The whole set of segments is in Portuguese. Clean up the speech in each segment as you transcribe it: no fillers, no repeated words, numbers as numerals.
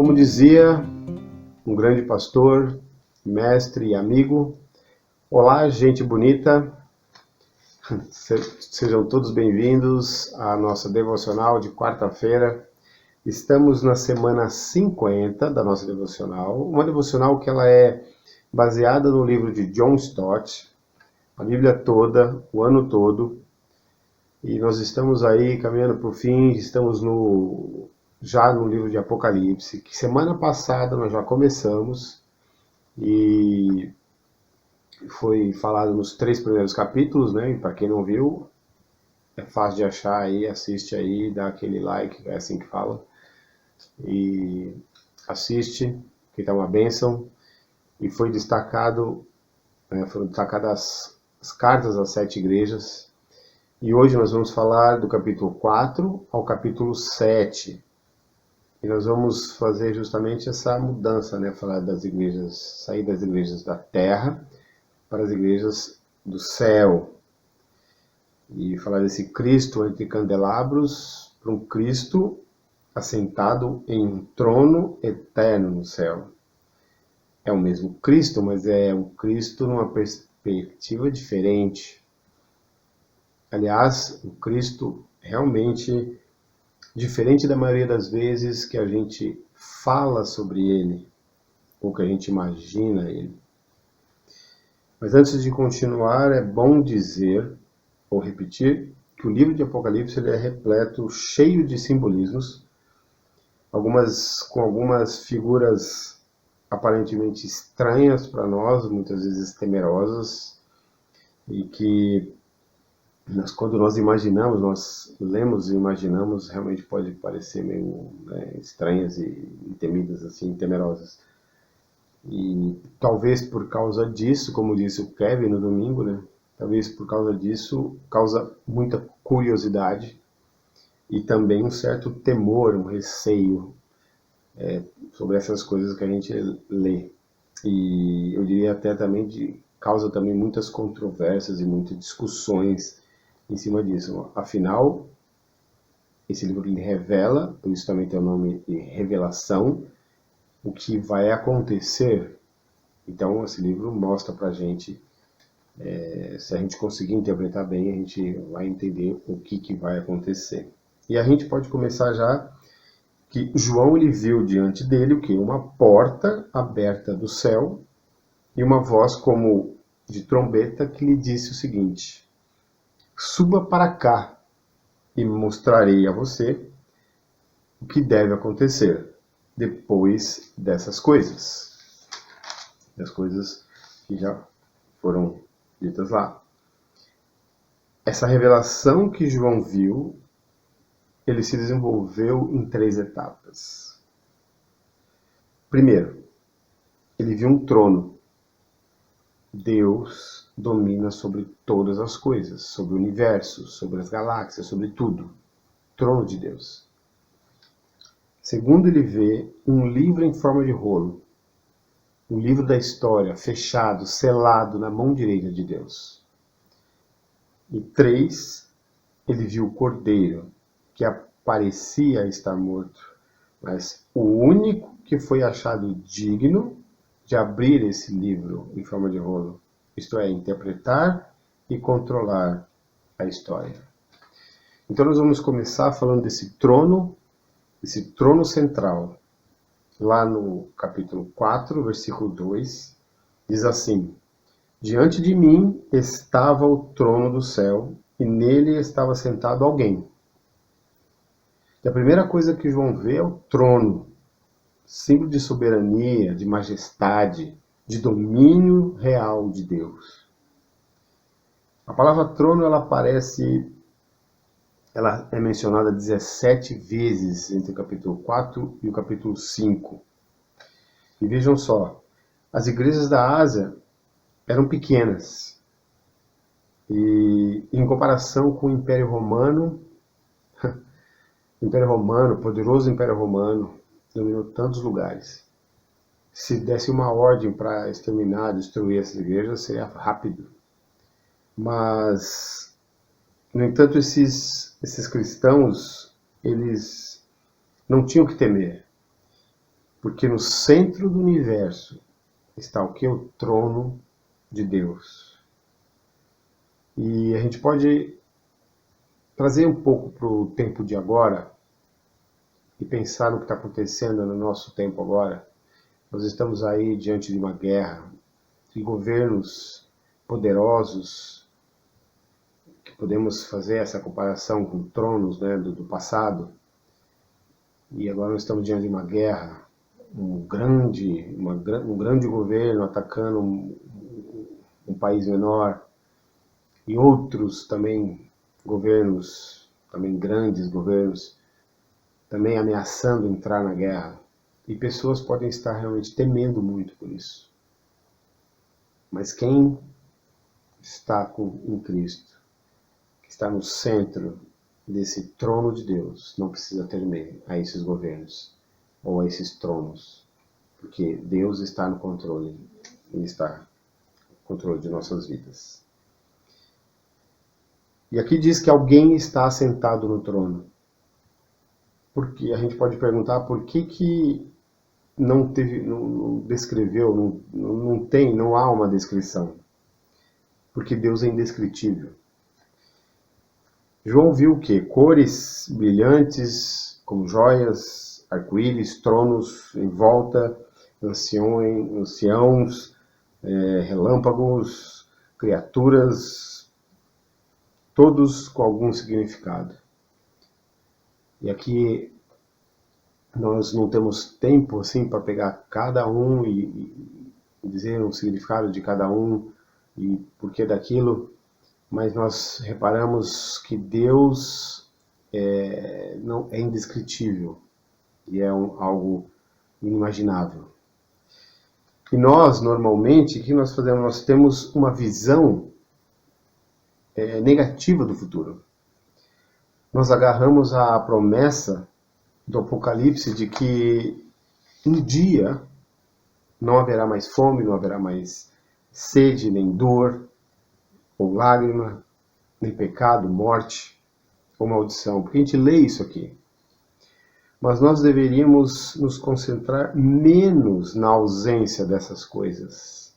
Como dizia um grande pastor, mestre e amigo, olá, gente bonita, sejam todos bem-vindos à nossa devocional de quarta-feira. Estamos na semana 50 da nossa devocional, uma devocional que ela é baseada no livro de John Stott, a Bíblia toda, o ano todo, e nós estamos aí caminhando para o fim, estamos já no livro de Apocalipse, que semana passada nós já começamos, e foi falado nos 3 primeiros capítulos, né? E para quem não viu, é fácil de achar aí, assiste aí, dá aquele like, é assim que fala, e assiste, que tá uma bênção. E foi destacado, foram destacadas as cartas às 7 igrejas, e hoje nós vamos falar do capítulo 4 ao capítulo 7, e nós vamos fazer justamente essa mudança, né? Falar das igrejas, sair das igrejas da terra para as igrejas do céu, e falar desse Cristo entre candelabros para um Cristo assentado em um trono eterno no céu. É o mesmo Cristo, mas é um Cristo numa perspectiva diferente. Aliás, o Cristo realmente diferente da maioria das vezes que a gente fala sobre ele, ou que a gente imagina ele. Mas antes de continuar, é bom dizer, ou repetir, que o livro de Apocalipse ele é repleto, cheio de simbolismos, com algumas figuras aparentemente estranhas para nós, muitas vezes temerosas, e que quando nós imaginamos, nós lemos e imaginamos, realmente pode parecer meio estranhas e temidas, assim, temerosas. E talvez por causa disso, como disse o Kevin no domingo, né? Talvez por causa disso, causa muita curiosidade e também um certo temor, um receio sobre essas coisas que a gente lê. E eu diria até também causa também muitas controvérsias e muitas discussões em cima disso. Afinal, esse livro ele revela, por isso também tem o nome de revelação, o que vai acontecer. Então esse livro mostra pra gente, se a gente conseguir interpretar bem, a gente vai entender o que vai acontecer. E a gente pode começar já que João ele viu diante dele o que? Uma porta aberta do céu e uma voz como de trombeta que lhe disse o seguinte: suba para cá e mostrarei a você o que deve acontecer depois dessas coisas. Das coisas que já foram ditas lá. Essa revelação que João viu, ele se desenvolveu em 3 etapas. Primeiro, ele viu um trono. Deus domina sobre todas as coisas, sobre o universo, sobre as galáxias, sobre tudo. Trono de Deus. Segundo, ele vê um livro em forma de rolo. Um livro da história, fechado, selado na mão direita de Deus. E 3, ele viu o Cordeiro, que parecia estar morto, mas o único que foi achado digno de abrir esse livro em forma de rolo, isto é, interpretar e controlar a história. Então nós vamos começar falando desse trono central. Lá no capítulo 4, versículo 2, diz assim: diante de mim estava o trono do céu, e nele estava sentado alguém. E a primeira coisa que João vê é o trono, símbolo de soberania, de majestade, de domínio real de Deus. A palavra trono ela é mencionada 17 vezes entre o capítulo 4 e o capítulo 5. E vejam só, as igrejas da Ásia eram pequenas. E em comparação com o Império Romano, poderoso Império Romano, dominou tantos lugares. Se desse uma ordem para exterminar, destruir essas igrejas, seria rápido. Mas, no entanto, esses cristãos, eles não tinham que temer. Porque no centro do universo está o que? O trono de Deus. E a gente pode trazer um pouco para o tempo de agora e pensar no que está acontecendo no nosso tempo agora. Nós estamos aí diante de uma guerra, de governos poderosos, que podemos fazer essa comparação com tronos, né, do passado. E agora nós estamos diante de uma guerra, um grande governo atacando um país menor, e outros também governos, também grandes governos, também ameaçando entrar na guerra. E pessoas podem estar realmente temendo muito por isso. Mas quem está em Cristo, que está no centro desse trono de Deus, não precisa temer a esses governos ou a esses tronos, porque Deus está no controle, Ele está no controle de nossas vidas. E aqui diz que alguém está sentado no trono. Porque a gente pode perguntar por que não descreveu, não há uma descrição. Porque Deus é indescritível. João viu o quê? Cores brilhantes, como joias, arco-íris, tronos em volta, anciãos, relâmpagos, criaturas, todos com algum significado. E aqui nós não temos tempo assim para pegar cada um e dizer o significado de cada um e porquê daquilo, mas nós reparamos que Deus não é indescritível e é algo inimaginável. E nós, normalmente, o que nós fazemos? Nós temos uma visão negativa do futuro. Nós agarramos a promessa do Apocalipse de que um dia não haverá mais fome, não haverá mais sede, nem dor, ou lágrima, nem pecado, morte ou maldição. Porque a gente lê isso aqui. Mas nós deveríamos nos concentrar menos na ausência dessas coisas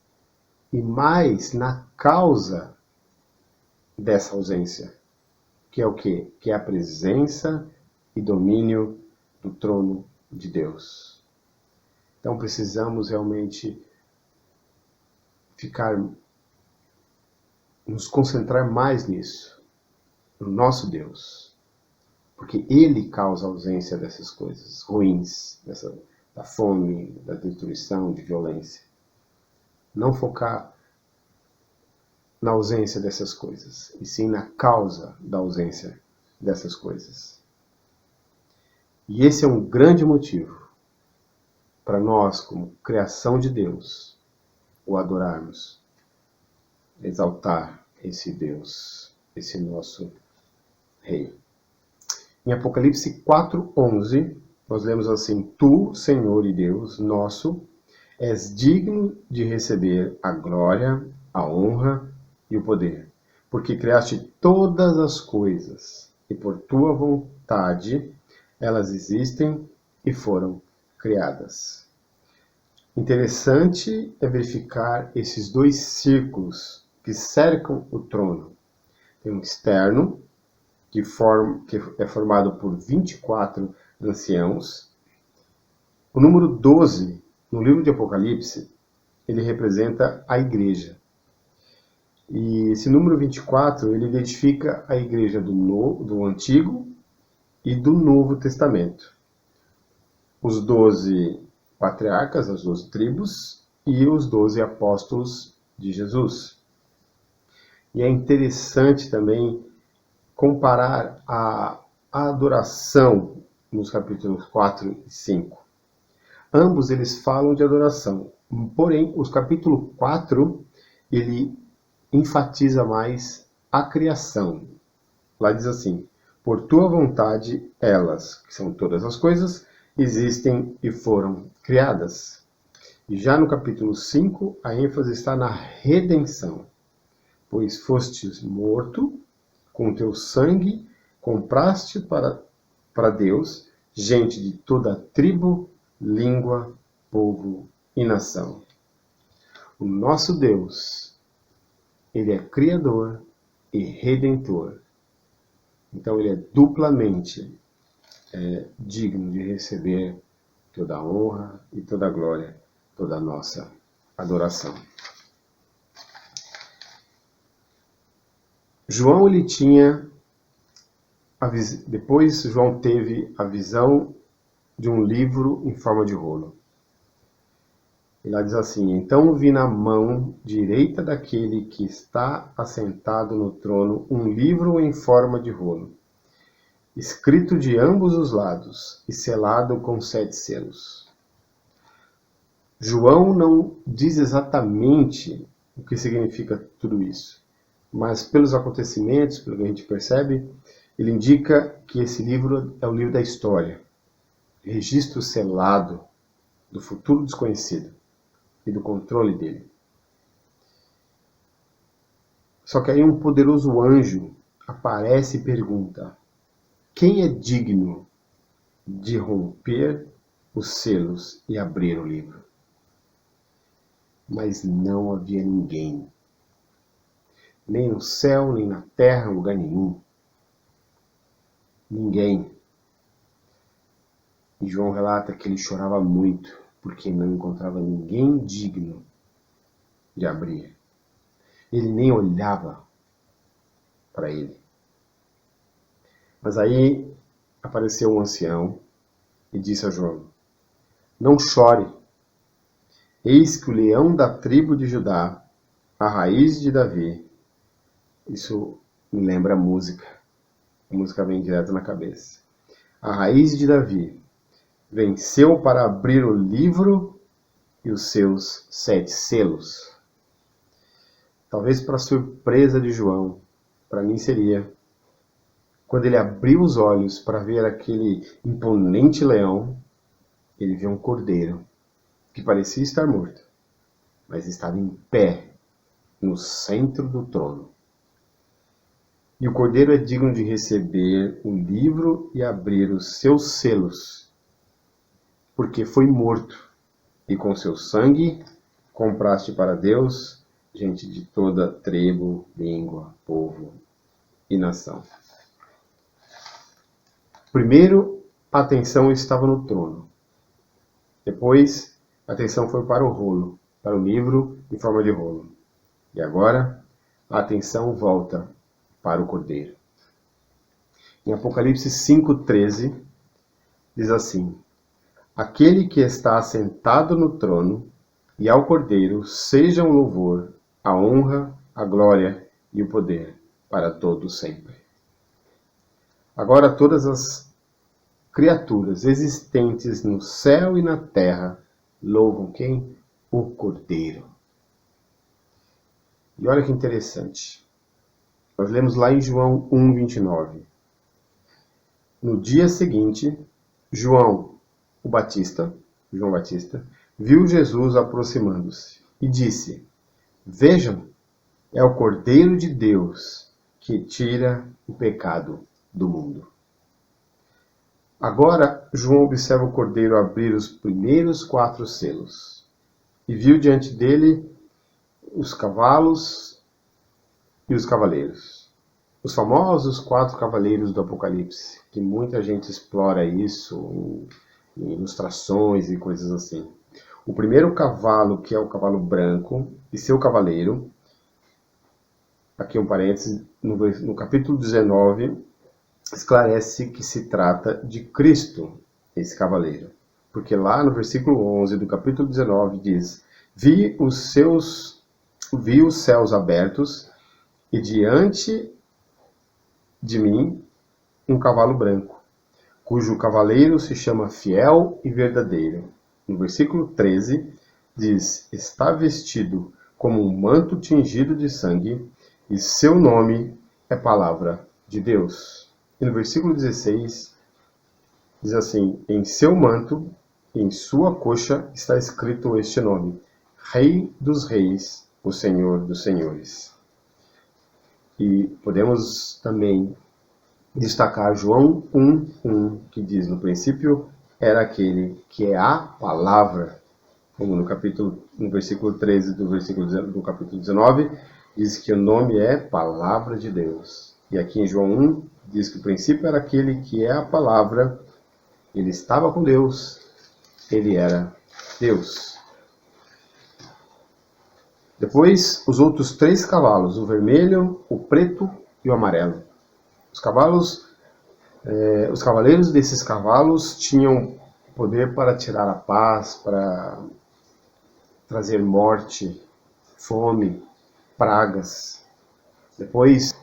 e mais na causa dessa ausência. Que é o quê? Que é a presença e domínio do trono de Deus. Então precisamos realmente nos concentrar mais nisso, no nosso Deus. Porque Ele causa a ausência dessas coisas ruins, da fome, da destruição, de violência. Não focar na ausência dessas coisas, e sim na causa da ausência dessas coisas. E esse é um grande motivo para nós, como criação de Deus, o adorarmos, exaltar esse Deus, esse nosso Rei. Em Apocalipse 4:11, nós lemos assim: Tu, Senhor e Deus nosso, és digno de receber a glória, a honra e o poder, porque criaste todas as coisas, e por tua vontade elas existem e foram criadas. Interessante é verificar esses dois círculos que cercam o trono. Tem um externo, que é formado por 24 anciãos. O número 12, no livro de Apocalipse, ele representa a igreja. E esse número 24, ele identifica a igreja do Antigo e do Novo Testamento. Os 12 patriarcas, as 12 tribos, e os 12 apóstolos de Jesus. E é interessante também comparar a adoração nos capítulos 4 e 5. Ambos eles falam de adoração, porém, o capítulo 4, ele enfatiza mais a criação. Lá diz assim: por tua vontade, elas, que são todas as coisas, existem e foram criadas. E já no capítulo 5, a ênfase está na redenção. Pois fostes morto, com teu sangue compraste para Deus gente de toda tribo, língua, povo e nação. O nosso Deus, Ele é Criador e Redentor. Então Ele é duplamente digno de receber toda a honra e toda a glória, toda a nossa adoração. João, ele tinha, depois João teve a visão de um livro em forma de rolo. E lá diz assim: então vi na mão direita daquele que está assentado no trono um livro em forma de rolo, escrito de ambos os lados e selado com 7 selos. João não diz exatamente o que significa tudo isso, mas pelos acontecimentos, pelo que a gente percebe, ele indica que esse livro é o livro da história, registro selado do futuro desconhecido e do controle dele. Só que aí um poderoso anjo aparece e pergunta: quem é digno de romper os selos e abrir o livro? Mas não havia ninguém, nem no céu, nem na terra, em lugar nenhum. Ninguém. E João relata que ele chorava muito, porque não encontrava ninguém digno de abrir. Ele nem olhava para ele. Mas aí apareceu um ancião e disse a João: não chore, eis que o leão da tribo de Judá, a raiz de Davi. Isso me lembra a música vem direto na cabeça. A raiz de Davi venceu para abrir o livro e os seus 7 selos. Talvez para surpresa de João, para mim seria, quando ele abriu os olhos para ver aquele imponente leão, ele viu um cordeiro que parecia estar morto, mas estava em pé no centro do trono. E o cordeiro é digno de receber o livro e abrir os seus selos, porque foi morto, e com seu sangue compraste para Deus gente de toda tribo, língua, povo e nação. Primeiro, a atenção estava no trono. Depois, a atenção foi para o rolo, para o livro em forma de rolo. E agora, a atenção volta para o cordeiro. Em Apocalipse 5,13, diz assim: aquele que está assentado no trono e ao cordeiro sejam o louvor, a honra, a glória e o poder para todos sempre. Agora todas as criaturas existentes no céu e na terra louvam quem? O cordeiro. E olha que interessante. Nós lemos lá em João 1,29. No dia seguinte, João Batista, viu Jesus aproximando-se e disse: vejam, é o Cordeiro de Deus que tira o pecado do mundo. Agora, João observa o Cordeiro abrir os primeiros 4 selos e viu diante dele os cavalos e os cavaleiros. Os famosos 4 cavaleiros do Apocalipse, que muita gente explora isso em ilustrações e coisas assim. O primeiro cavalo, que é o cavalo branco, e seu cavaleiro, aqui um parênteses, no capítulo 19, esclarece que se trata de Cristo, esse cavaleiro. Porque lá no versículo 11 do capítulo 19 diz: vi os céus abertos e diante de mim um cavalo branco, cujo cavaleiro se chama Fiel e Verdadeiro. No versículo 13 diz: está vestido como um manto tingido de sangue e seu nome é Palavra de Deus. E no versículo 16 diz assim: em seu manto, em sua coxa está escrito este nome: Rei dos Reis, o Senhor dos Senhores. E podemos também destacar João 1,1, que diz: no princípio era aquele que é a palavra, como no versículo 13 do capítulo 19, diz que o nome é Palavra de Deus. E aqui em João 1, diz que o princípio era aquele que é a palavra, ele estava com Deus, ele era Deus. Depois, os outros 3 cavalos, o vermelho, o preto e o amarelo. Os cavaleiros desses cavalos tinham poder para tirar a paz, para trazer morte, fome, pragas. Depois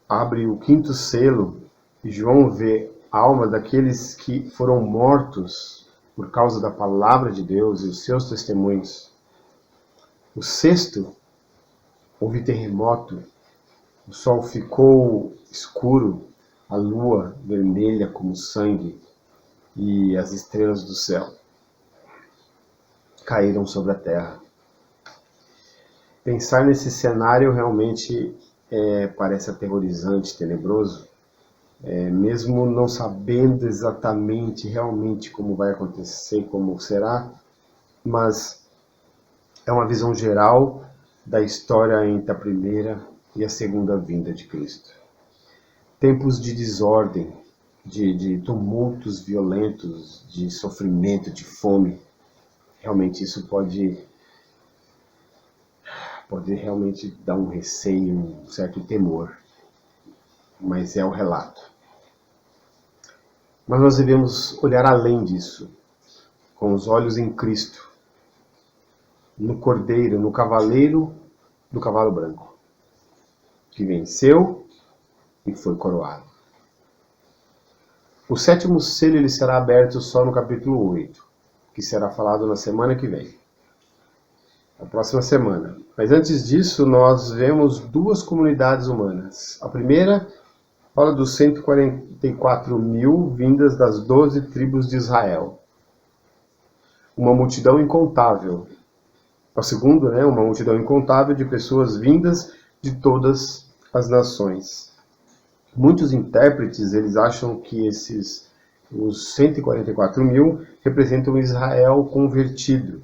abre o 5º selo e João vê a alma daqueles que foram mortos por causa da palavra de Deus e os seus testemunhos. O 6º, houve terremoto, o sol ficou escuro, a lua vermelha como sangue e as estrelas do céu caíram sobre a terra. Pensar nesse cenário realmente parece aterrorizante, tenebroso, mesmo não sabendo exatamente, realmente como vai acontecer, como será, mas é uma visão geral da história entre a primeira e a segunda vinda de Cristo. Tempos de desordem, de tumultos violentos, de sofrimento, de fome. Realmente isso pode realmente dar um receio, um certo temor, mas é o relato. Mas nós devemos olhar além disso, com os olhos em Cristo, no Cordeiro, no cavaleiro do cavalo branco, que venceu e foi coroado. O 7º selo ele será aberto só no capítulo 8, que será falado na semana que vem, na próxima semana. Mas antes disso, nós vemos 2 comunidades humanas. A primeira fala dos 144.000 vindas das 12 tribos de Israel. Uma multidão incontável. O segundo, uma multidão incontável de pessoas vindas de todas as nações. Muitos intérpretes eles acham que os 144.000 representam Israel convertido.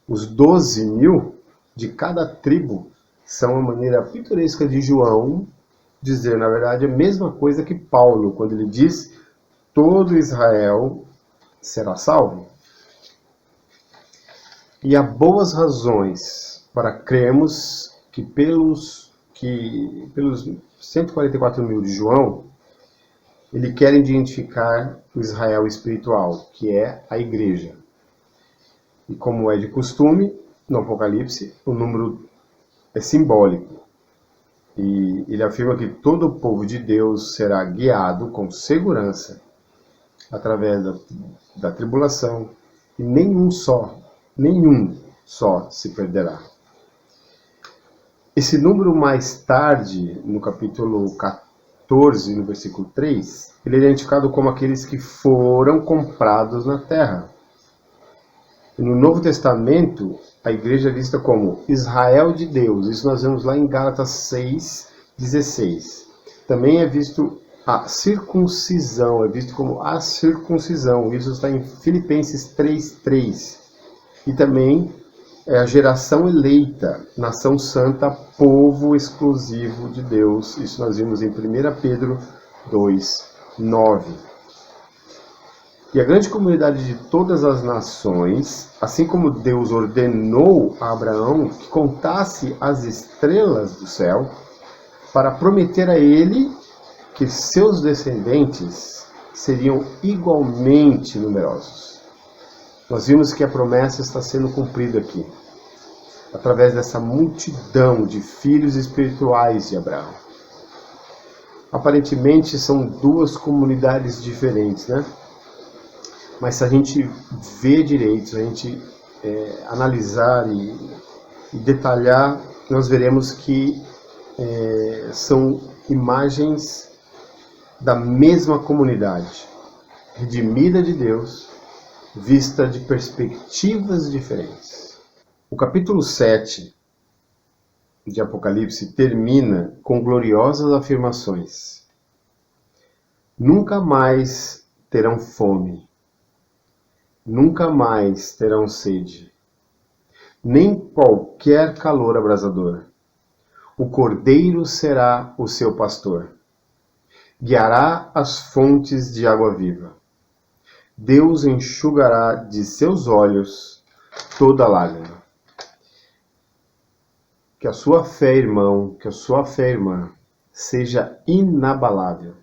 Os 12.000 de cada tribo são a maneira pitoresca de João dizer, na verdade, a mesma coisa que Paulo, quando ele diz todo Israel será salvo. E há boas razões para crermos que pelos 144.000 de João, ele quer identificar o Israel espiritual, que é a igreja. E como é de costume, no Apocalipse, o número é simbólico. E ele afirma que todo o povo de Deus será guiado com segurança através da tribulação, e nenhum só se perderá. Esse número mais tarde, no capítulo 14, no versículo 3, ele é identificado como aqueles que foram comprados na terra. E no Novo Testamento, a igreja é vista como Israel de Deus. Isso nós vemos lá em Gálatas 6:16. Também é visto a circuncisão, é visto como a circuncisão. Isso está em Filipenses 3:3. E também é a geração eleita, nação santa, povo exclusivo de Deus. Isso nós vimos em 1 Pedro 2:9. E a grande comunidade de todas as nações, assim como Deus ordenou a Abraão que contasse as estrelas do céu, para prometer a ele que seus descendentes seriam igualmente numerosos. Nós vimos que a promessa está sendo cumprida aqui, através dessa multidão de filhos espirituais de Abraão. Aparentemente são 2 comunidades diferentes, Mas se a gente vê direito, se a gente analisar e detalhar, nós veremos que são imagens da mesma comunidade, redimida de Deus, vista de perspectivas diferentes. O capítulo 7 de Apocalipse termina com gloriosas afirmações. Nunca mais terão fome, nunca mais terão sede, nem qualquer calor abrasador. O Cordeiro será o seu pastor. Guiará as fontes de água viva. Deus enxugará de seus olhos toda lágrima. Que a sua fé, irmão, que a sua fé, irmã, seja inabalável.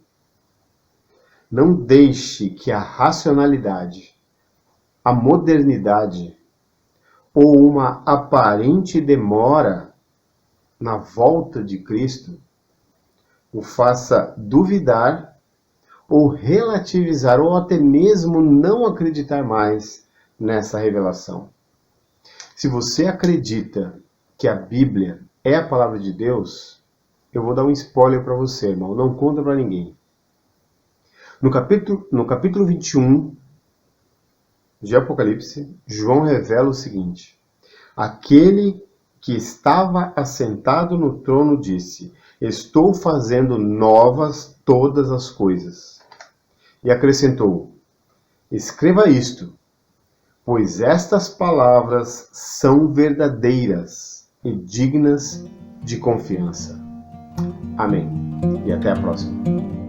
Não deixe que a racionalidade, a modernidade ou uma aparente demora na volta de Cristo o faça duvidar ou relativizar ou até mesmo não acreditar mais nessa revelação. Se você acredita que a Bíblia é a palavra de Deus, eu vou dar um spoiler para você, irmão, não conta para ninguém. No capítulo 21 de Apocalipse, João revela o seguinte: aquele que estava assentado no trono disse: estou fazendo novas todas as coisas. E acrescentou: escreva isto, pois estas palavras são verdadeiras e dignas de confiança. Amém. E até a próxima.